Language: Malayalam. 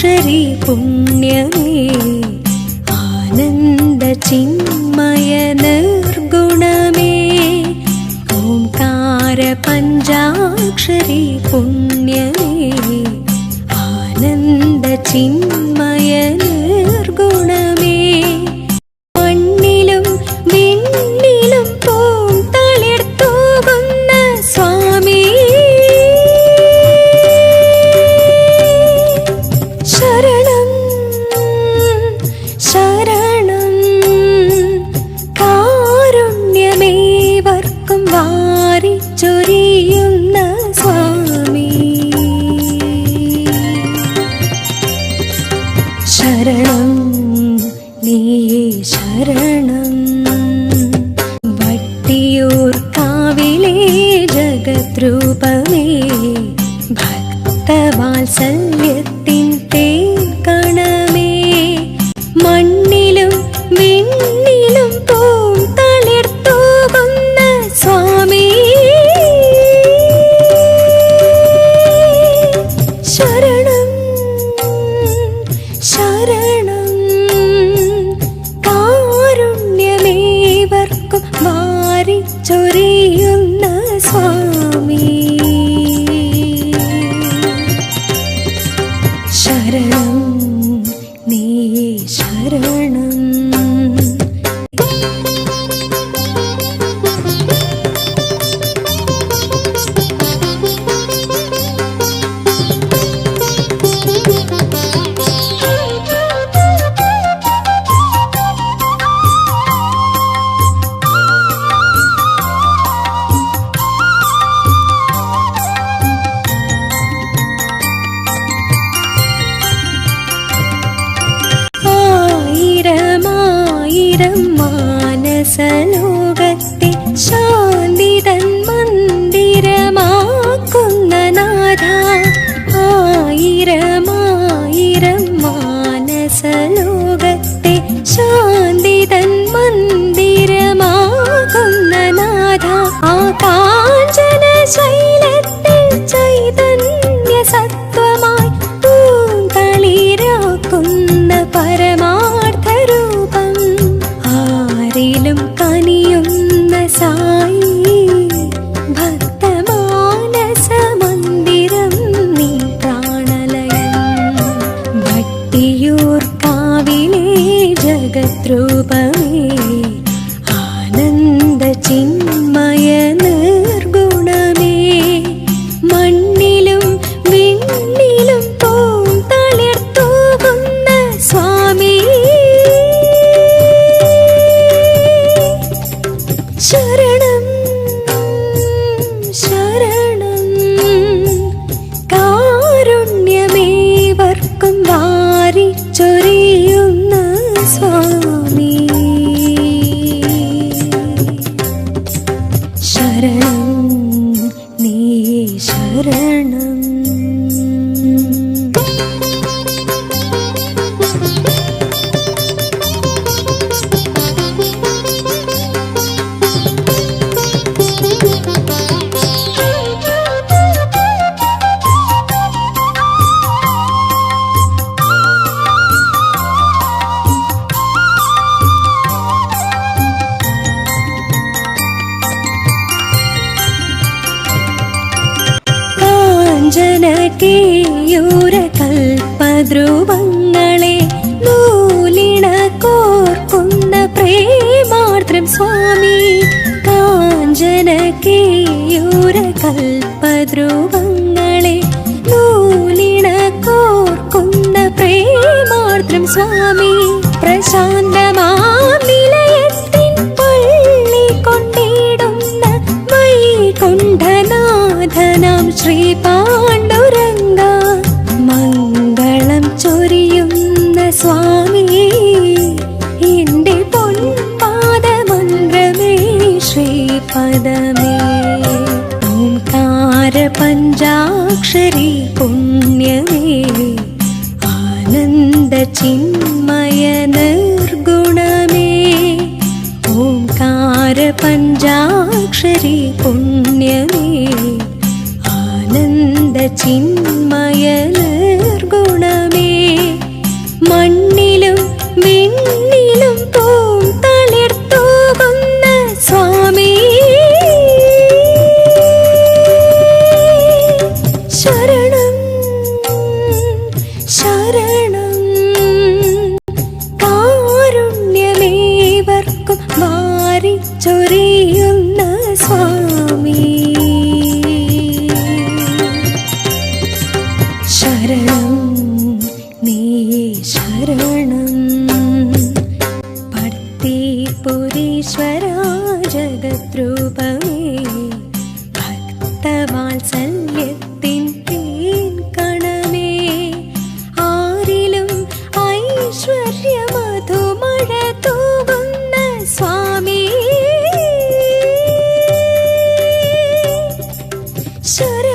പഞ്ചാക്ഷരി പുണ്യമേ ആനന്ദ ചിന്മയ നിർഗുണമേ ഓംകാര പഞ്ചാക്ഷരി പുണ്യമേ ആനന്ദ ചിന്മയ നിർഗുണമേ മണ്ണിലും വിണ്ണിലും പൂന്തളിർത്തൂകുന്ന സ്വാമി ശരണം ശരണം കാരുണ്യമേവർക്കും വാരിച്ചൊരിയുന്ന സ്വാമി ശരണം നീ ശരണം വട്ടിയൂർ കാവിലെ ജഗദ്രൂപമേ ഭക്തവാത്സല്യത്തിൻ തേൻകണമേ മണ്ണിലും വിണ്ണിലും പൂന്തളിർത്തൂകുന്ന സ്വാമി ശരണം ശരണം കാരുണ്യമേവർക്കും വാരിച്ചൊരിയുന്ന സ്വാമി ശരണം നീ ശരണം മാനസലോകത്തെ ശാന്തിതൻ മന്ദിരമാക്കുന്ന നാഥ ആയിരമായിരം മാനസലോകത്തെ ശാന്തിതൻ മന്ദിരമാക്കുന്ന നാഥ ആ കാഞ്ചന ശൈലത്തിൽ ചൈതന്യ സത്വമായി പൂന്തളിരാക്കുന്ന പരമാർത്ഥ രൂപം ആരിലും കനിയുന്ന സായി ഭക്തമാനസ മന്ദിരം നീ പ്രാണലയം ഭട്ടിയൂർ കാവിലെ ജഗദ്രൂപമേ ആനന്ദ ചിന്മയ നിർഗുണമേ മണ്ണിലും വിണ്ണിലും പൂന്തളിർത്തൂകുന്ന സ്വാമി ശരണം ശരണം കാരുണ്യമേവർക്കും വാരിച്ചൊരിയുന്ന സ്വാമി ശരണം നീ ശരണം കേയൂര കൽപദ്രുവങ്ങളെ നൂലിണ കോർക്കുന്ന പ്രേമാർദ്രം സ്വാമി കാഞ്ചന കേയൂര കൽപദ്രുവങ്ങളെ നൂലിണ കോർക്കുന്ന പ്രേമാർദ്രം സ്വാമി പ്രശാന്തമാം നിലയത്തിൻ പള്ളി കൊണ്ടിടുന്ന വൈകുണ്ഠനാഥനാം ശ്രീ പാണ്ഡുരംഗ മംഗളം ചൊരിയുന്ന സ്വാമി എന്റെ പൊൻപാദമന്ത്രമേ ശ്രീപദമേ ഓംകാര പഞ്ചാക്ഷരി പുണ്യമേ ആനന്ദ ചിന്മയ നിർഗുണമേ ഓംകാര പഞ്ചാക്ഷരി പുണ്യമേ ആനന്ദ ചിന്മയ നിർഗുണമേ ശരണം കാരുണ്യമേവർക്കും വാരിച്ചൊരിയുന്ന സ്വാമി ശരണം നീ ശരണം പർത്തിപുരീശ്വര ജഗദ്രൂപമേ ഭക്തവാത്സല്യത്തിൻ തേൻ കണമേ ആരിലും ഐശ്വര്യമധുമഴ തൂകുന്ന സ്വാമി ശരണം